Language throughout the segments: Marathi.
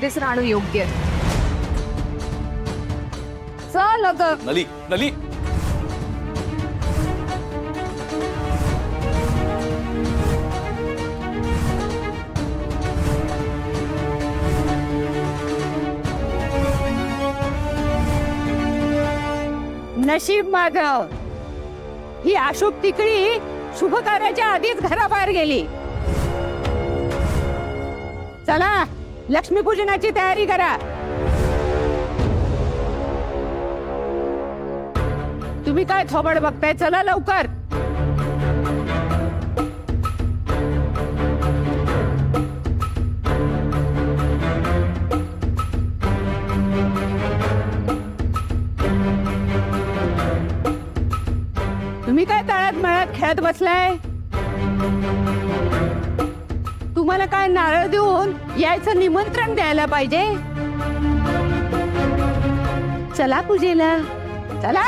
तेच राहणं योग्य आहे. चल अगं. नली नली नशीब माझं, ही अशुभ तिकडी शुभ कार्याच्या आधीच घराबाहेर गेली. चला लक्ष्मीपूजनाची तयारी करा. तुम्ही काय थोबड बघताय, चला लवकर. तुम्ही काय तळ्यात मळ्यात खेळत बसलाय? तुम्हाला काय नारळ देऊन यायचं निमंत्रण द्यायला पाहिजे. चला पूजेला चला.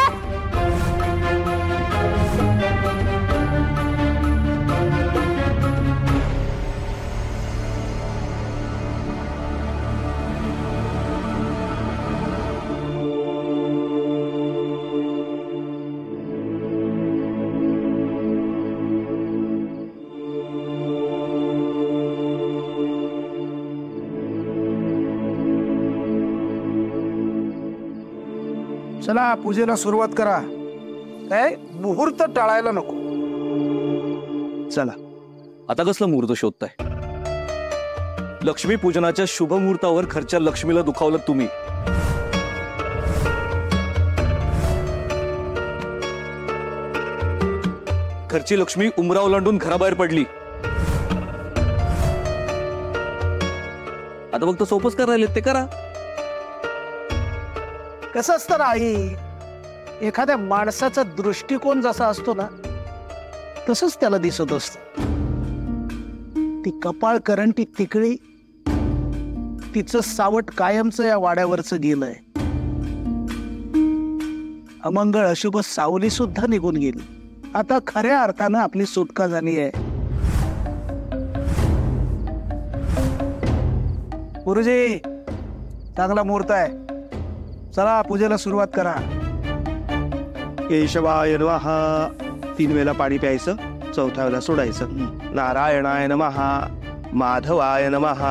चला पूजेला सुरुवात करा. काय मुहूर्त टाळायला नको. चला. आता कसलं मुहूर्त शोधताय? लक्ष्मी पूजनाच्या शुभ मुहूर्तावर खर्च्या लक्ष्मीला दुखावलं तुम्ही. खर्ची लक्ष्मी उमरा ओलांडून घराबाहेर पडली. आता फक्त सोपच करायला ते करा. कसं असतं ना आई, एखाद्या माणसाचा दृष्टिकोन जसा असतो ना तसंच त्याला दिसत असत. ती कपाळ करंटी तिकडी, तिचं सावट कायमचं या वाड्यावरचं गेलंय. अमंगळ अशुभ सावली सुद्धा निघून गेली. आता खऱ्या अर्थानं आपली सुटका झाली आहे. गुरुजी, चांगला मुहूर्त आहे. चला पूजेला सुरुवात करा. केशवाय नमः 3 वेळेला पाणी प्यायचं, 4थ्या वेळेला सोडायचं. नारायणाय नमः, माधवाय नमः.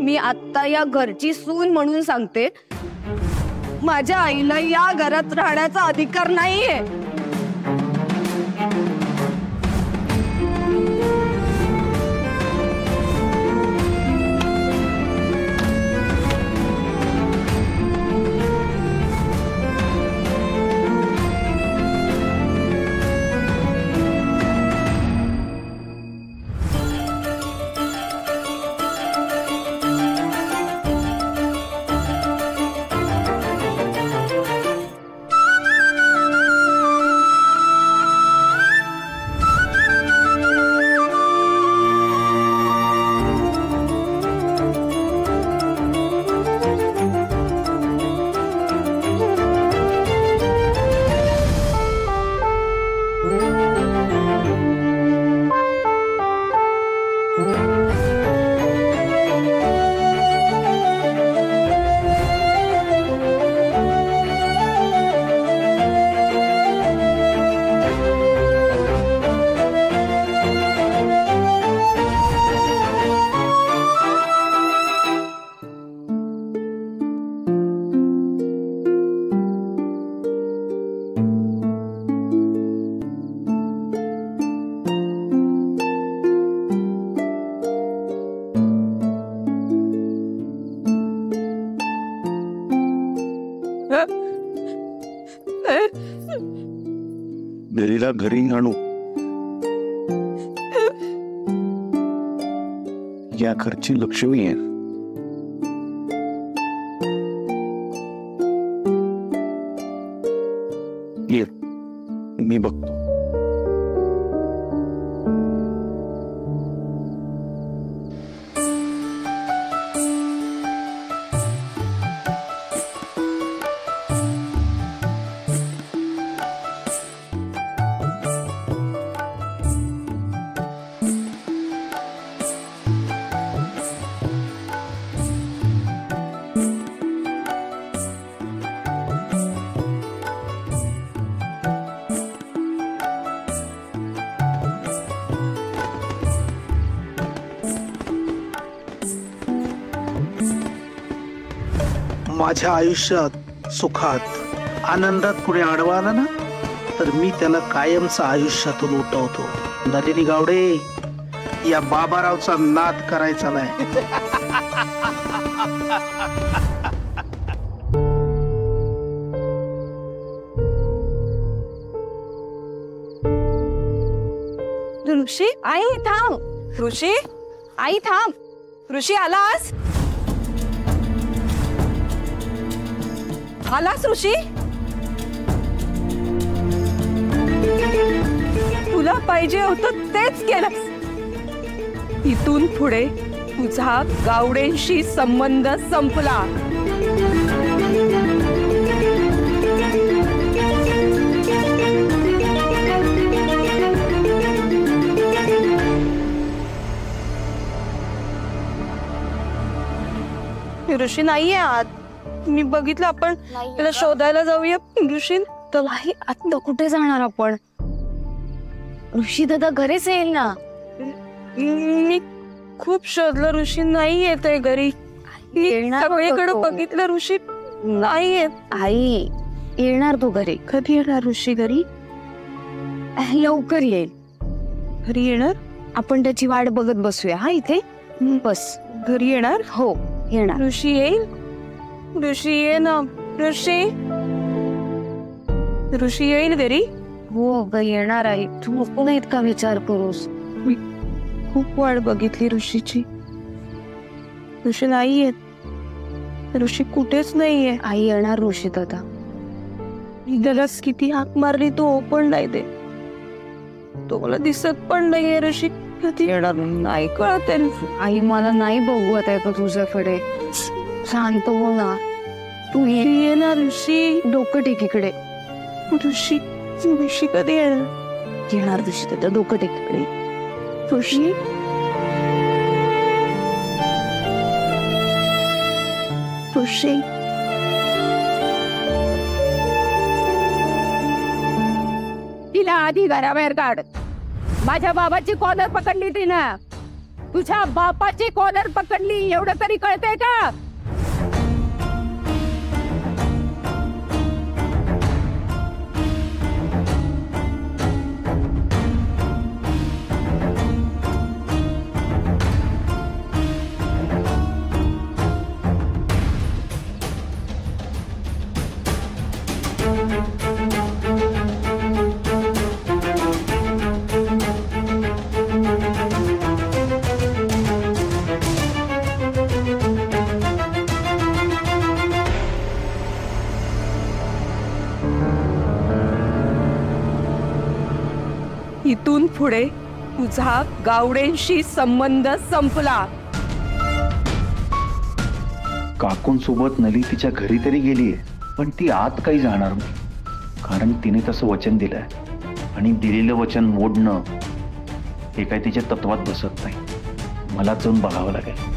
मी आत्ता या घरची सून म्हणून सांगते, माझ्या आईला या घरात राहण्याचा अधिकार नाहीये. बेरीला घरी आणू. या घरची लक्ष्मी आहे. ये मी बघतो. माझ्या आयुष्यात सुखात आनंदात कुणी आडवा आला ना तर मी त्याला कायमचं आयुष्यातून उठवतो. नलिनी गावडे, या बाबारावचा नाद करायचा नाही. ऋषी, आई थांब. ऋषी, आई थांब. ऋषी आलास? आलास ऋषी? तुला पाहिजे होतं तेच केलंस. इथून पुढे तुझा गावडेंशी संबंध संपला. ऋषी नाहीये आत. मी बघितलं, आपण त्याला शोधायला जाऊया. ऋषी आई आता कुठे जाणार आपण? ऋषी दादा घरीच येईल ना. मी खूप शोधलं, ऋषी नाही येत आहे घरी. सगळीकडे बघितलं, ऋषी नाही येत. आई येणार तो घरी. कधी येणार ऋषी घरी? लवकर येईल. घरी येणार? आपण त्याची वाट बघत बसूया. हा इथे बस. घरी येणार? हो येणार. ऋषी येईल. ऋषी ये ना. ऋषी येईल घरी. हो ग येणार आहे. तू पुन्हा इतका विचार करूस. मी खूप वाट बघितली ऋषीची. ऋषी नाही येत. ऋषी कुठेच नाहीये. आई येणार ऋषी दादा. मी त्याला किती हाक मारली, तो पण नाही दे. तो मला दिसत पण नाहीये. ऋषी कधी येणार नाही कळत. आई मला नाही बघवत आहे का तुझ्याकडे. शांत हो ना. तू ये ना ऋषी. डोकं टेक इकडे. ऋषी कधी येणार? येणार ऋषी दादा. डोकं टेक इकडे. ऋषी ऋषी तिला आधी घराबाहेर काढ. माझ्या बाबाची कॉलर पकडली तिनं. तुझ्या बापाची कॉलर पकडली, एवढं तरी कळतंय का? इथून पुढे तुझा गावडेंशी संबंध संपला. काकूंसोबत नली तिच्या घरी तरी गेलीये, पण ती आत काही जाणार नाही. कारण तिने तसं वचन दिलंय आणि दिलेलं वचन मोडणं हे काही तिच्या तत्वात बसत नाही. मला जाऊन बघावं लागेल.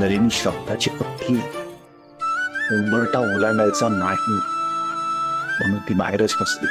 नलिनी शब्दाची पक्की उंबरटा ओलांडायचा नाही म्हणून ती बाहेरच बसली.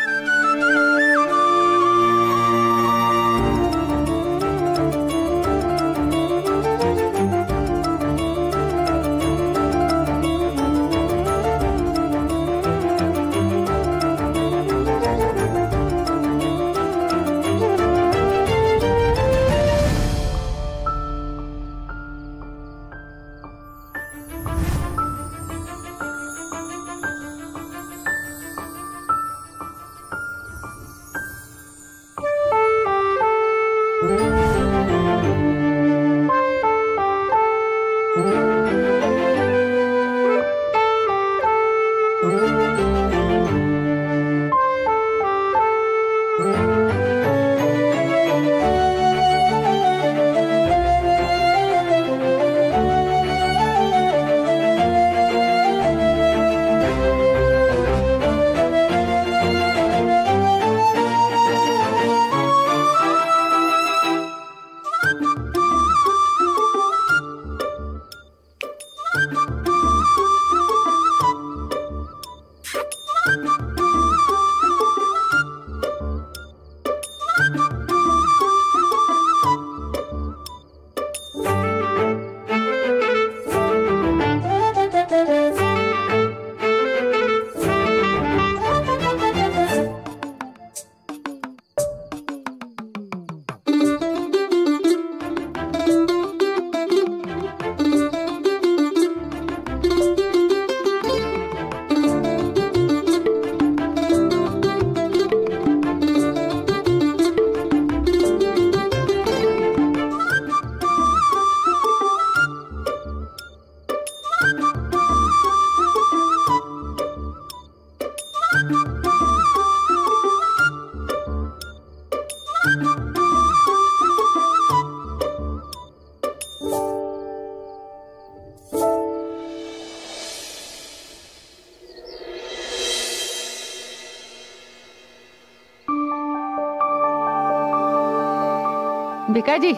भिकाजी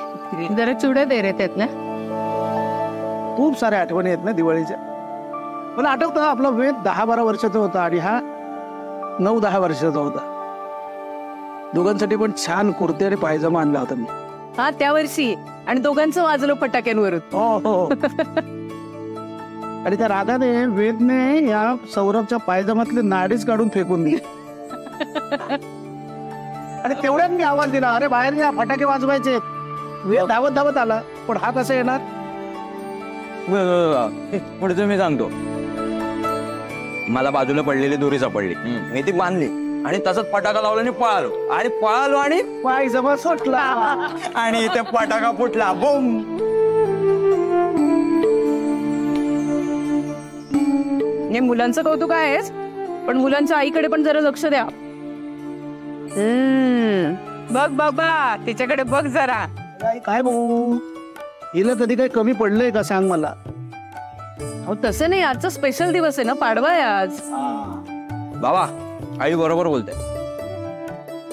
जरा चुडे दे रे त्यात ना. खूप साऱ्या आठवणी आहेत ना दिवाळीच्या. मला आठवतं आपला वेद 10-12 वर्षाचा होता आणि हा 9-10 वर्षाचा होता. दोघांसाठी पण छान कुर्ते आणि पायजमा आणला होता मी. हा त्या वर्षी, आणि दोघांचं वाजलो फटाक्यांवरून. हो हो. आणि त्या राधाने वेदने या सौरभच्या पायजमातले नाडीच काढून फेकून दिली. आणि तेवढ्यात मी आवाज दिला, अरे बाहेर या, फटाके वाजवायचे. वेद धावत धावत आला, पण हा कसा येणार? पुढे तुम्ही सांगतो. मला बाजूला पडलेली दोरी सापडली, मी ती बांधली आणि तसंच फटाका लावला आणि पळालो आणि पायजमा सुटला आणि ते फटाका फुटला. बोम. हे मुलांचं कौतुक आहेच, पण मुलांच्या आईकडे पण जरा लक्ष द्या. बघ बाबा तिच्याकडे बघ जरा. काय बघू? हिला कधी काही कमी पडलंय का सांग मला. अहो तसं नाही, आजचा स्पेशल दिवस आहे ना, पाडवा आहे आज. बाबा आई बरोबर बोलते.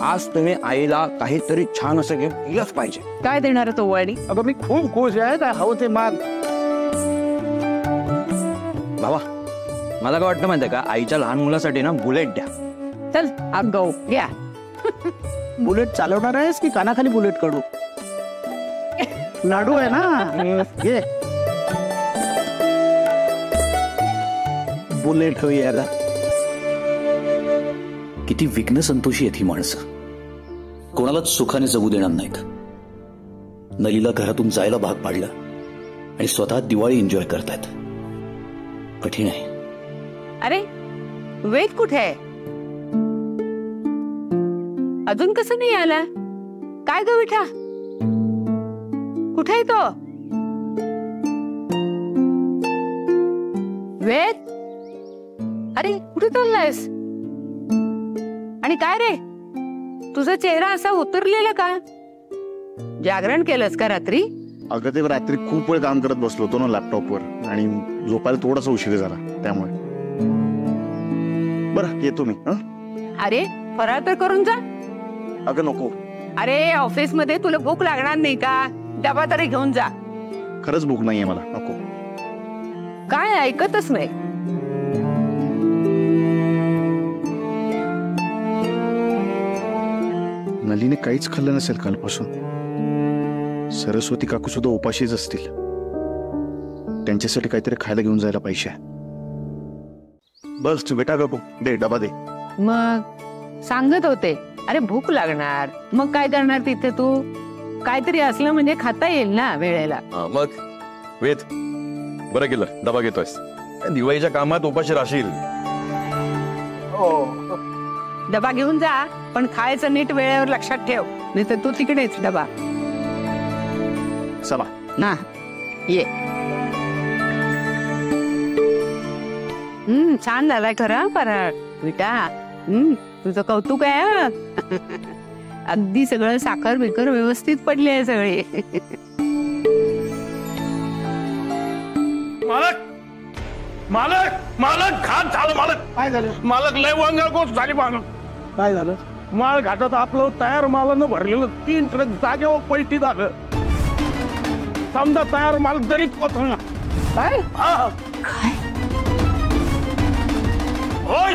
आज तुम्ही आईला काहीतरी छान असं गिफ्ट दिलंच पाहिजे. काय देणार आहे तो वाणी? अगं मी खूप खुश आहे, काय हवं ते माग. बाबा मला काय वाटतं माहितीये का, आईच्या लहान मुलासाठी ना बुलेट द्या. चल आगाऊ घ्या. बुलेट चालवणार आहेस की कानाखाली बुलेट काढू? लाडू आहे ना, घे. बुलेट होई याला. किती विघ्न संतोषी आहेत ही माणसं. कोणालाच सुखाने जगू देणार नाहीत. नलीला घरातून जायला भाग पाडलं आणि स्वतः दिवाळी एन्जॉय करतायत. कठीण आहे. अरे वेद कुठे आहे? अजून कसं नाही आला? काय ग विठा, कुठे आहे तो? वेद, अरे कुठे चाललायस? आणि काय रे तुझा चेहरा असा उतरलेला का? जागरण केलंस का रात्री? अगं ते रात्री खूप वेळ काम करत बसलो होतो ना लॅपटॉपवर, आणि झोपायला थोडासा उशीर झाला त्यामुळे. बरं येतो मी. अरे फराळ तर करून जा. अगं नको. अरे ऑफिस मध्ये तुला भूक लागणार नाही का? डबा तरी घेऊन जा. खरंच भूक नाहीये मला, नको. काय ऐकतच नाही. नलीने काहीच खाल्लं नसेल कालपासून. सरस्वती काकू सुद्धा उपाशीच असतील. त्यांच्यासाठी काहीतरी खायला घेऊन जायला पाहिजे. बस बेटा काकू दे डबा दे. मग सांगत होते अरे भूक लागणार, मग काय करणार तिथे तू? काहीतरी असलं म्हणजे खाता येईल ना वेळेला. मग वेद बरं केलं डबा घेतोयस. दिवाळीच्या कामात उपाशी राहशील. डबा घेऊन जा, पण खायचं नीट वेळेवर लक्षात ठेव, नाही तर तू तिकडेच डबा. चला ना ये. छान झालाय खरा पराठ बेटा. तुझं कौतुक आहे हं. अगदी सगळं साखर बिकर व्यवस्थित पडली आहे सगळी. मालक मालक मालक घात झालं. मालक काय झालं? मालक लय वांगळ गोष्ट झाली. मालक काय झालं? माळ घाटात आपलं तयार मालानं भरलेलं 3 ट्रक जागेवर पलटी झालं. समजा तयार माल दरीत कोसळला. काय? होय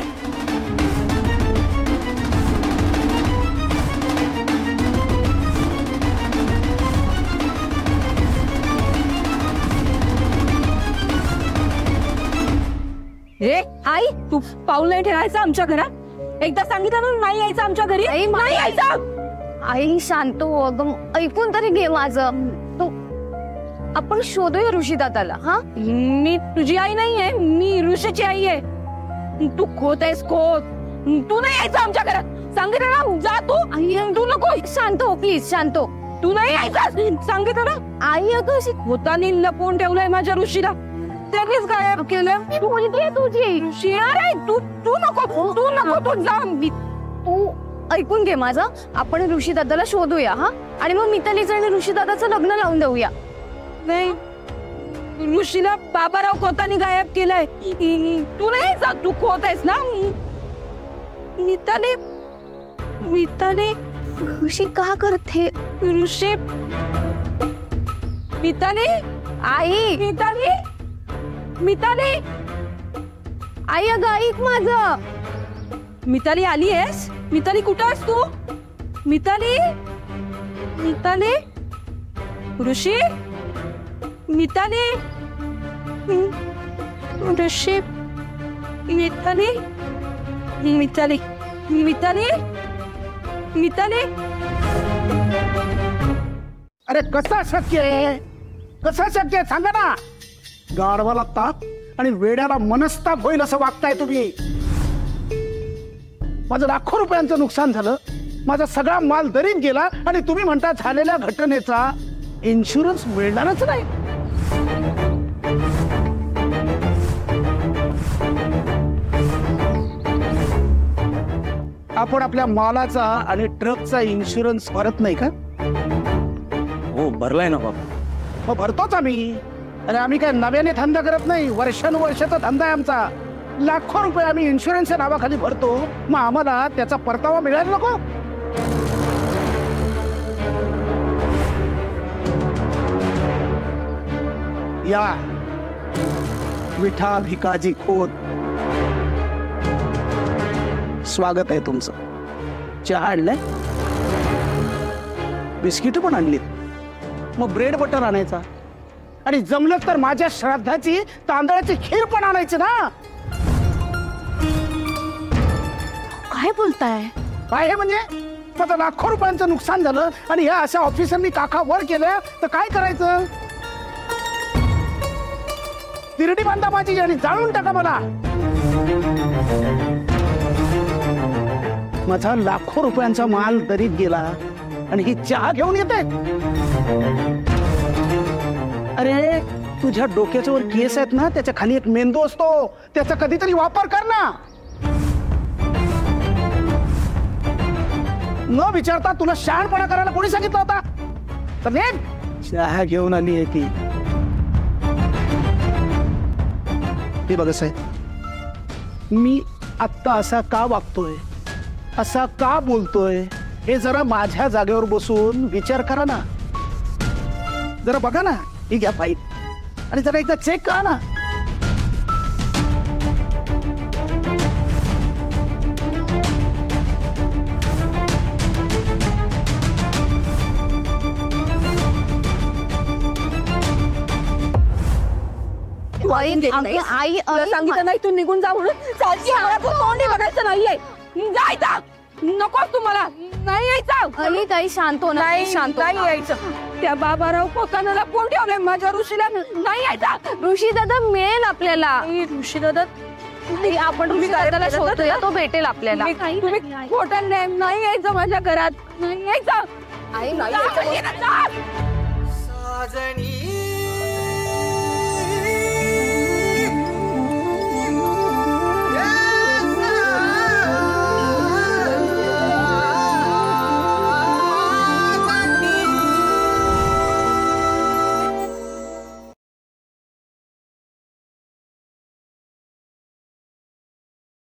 ए आई, तू पाऊल नाही ठेवायचं आमच्या घरात. एकदा सांगितलं ना नाही यायचं आमच्या घरी. नाही यायचं. आई शांत हो, अगं ऐकून तरी घे माझं. तू आपण शोधूया ऋषी दादाला. हा मी तुझी आई नाहीये, मी ऋषीची आई आहे. तू खोत आहेस खोत. तू नाही यायचं आमच्या घरात. सांगितलं ना जा तू. तू नको. शांत हो प्लीज, शांत हो. तू नाही यायचं सांगितलं ना. आई अगं अशी होतानी लपवून ठेवलंय माझ्या ऋषीला. त्यानेच गायब केलं. तू मुलगी आहे तुझी. ऋषी अरे तू तू नको तू नको तू जा. तू ऐकून घे माझं. आपण ऋषी दादाला शोधूया हा, आणि मग मितालीचं आणि ऋषी दादाचं लग्न लावून देऊया. नाही ऋषीला बाबाराव खोतानी गायब केलंय. तू नाही जा. तू खोत आहेस ना. मिताली मिताली ऋषी का करते? ऋषी मिताली आई मिताली मिताली आई अगं ऐक माझं. मिताली आली आहेस? मिताली कुठं आहेस तू? मिताली मिताली ऋषी मिताली ऋषी मिताली मिताली मिताली मिताली. अरे कसा शक्य आहे? कसा शक्य आहे सांगा ना. गाढवाला ताप आणि वेड्याला मनस्ताप होईल असं वागताय तुम्ही. माझं लाखो रुपयांचं नुकसान झालं. माझा सगळा माल दरीत गेला आणि तुम्ही म्हणता झालेल्या घटनेचा इन्शुरन्स मिळणारच नाही. आपण आपल्या मालाचा आणि ट्रकचा इन्शुरन्स भरत नाही का? हो भरलाय ना बाबा. मग भरतोच आम्ही. अरे आम्ही काय नव्याने धंदा करत नाही. वर्षानुवर्षाचा धंदा आहे आमचा. लाखो रुपये आम्ही इन्शुरन्सच्या नावाखाली भरतो. मग आम्हाला त्याचा परतावा मिळायला नको? या विठा भिकाजी खोत, स्वागत आहे तुमचं. चहा आणलाय, बिस्किट पण आणलीत, मग ब्रेड बटर आणायचा, आणि जमलं तर माझ्या श्राद्धाची तांदळाची खीर पण आणायची ना. काय बोलताय? काय हे म्हणजे? माझं लाखो रुपयांचं नुकसान झालं आणि या अशा ऑफिसरनी काका वर केल्या तर काय करायचं? तिरडी बांधा माझी आणि जाळून टाका मला. माझा लाखो रुपयांचा माल दरीत गेला आणि ही चहा घेऊन येते. अरे तुझ्या डोक्याच्या वर केस आहेत ना, त्याच्या खाली एक मेंदू असतो, त्याचा कधीतरी वापर कर ना. न विचारता तुला शहाणपणा करायला कोणी सांगितलं होता? तर नेट चहा घेऊन आली आहे ती. हे बघ साहेब, मी आत्ता असा का वागतोय, असा का बोलतोय, हे जरा माझ्या जागेवर बसून विचार करा ना. जरा बघा ना, ही घ्या फाईल आणि जरा एकदा चेक करा ना. आई तुला सांगितलं नाही तू निघून जा म्हणून. चालती मला तू तोंडी बघायचं नाहीये. जायचा नकोस तुम्हाला. नाही यायचं. आई ताई शांत हो ना, नाही शांत हो नाही ना. यायचं. त्या बाबाराव कोकानाला कोण ठेवलंय माझ्या ऋषीला. नाही यायचं. ऋषी दादा मिळेल आपल्याला. ऋषी दादा आपण ऋषी दादाला शोधतोय, तो भेटेल आपल्याला. तुम्ही खोटं नाही यायचं माझ्या घरात. नाही यायचं. आई नाही जा, यायचं. जा. साजणी